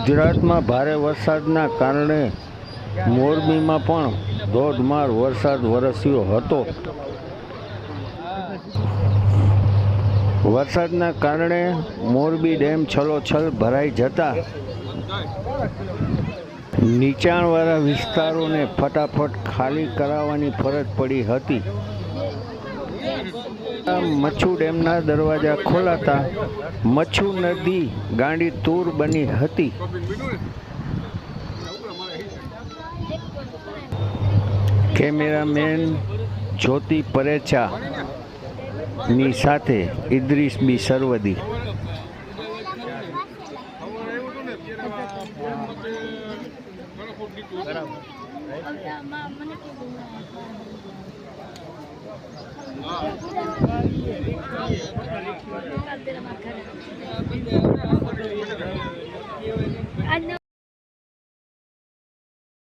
ગુજરાતમાં ભારે વરસાદના કારણે મોરબીમાં પણ ધોધમાર વરસાદ વરસ્યો હતો। વરસાદના કારણે મોરબી ડેમ છલોછલ ભરાઈ જતા નીચાણવાળા વિસ્તારોને ફટાફટ ખાલી કરાવવાની ફરજ પડી હતી। મચ્છુ ડેમના દરવાજા ખોલાતા મચ્છુ નદી ગાંડીતુર બની હતી। કેમેરામેન જ્યોતિ પરેચા ની સાથે ઇદ્રીસ બી સરવદી।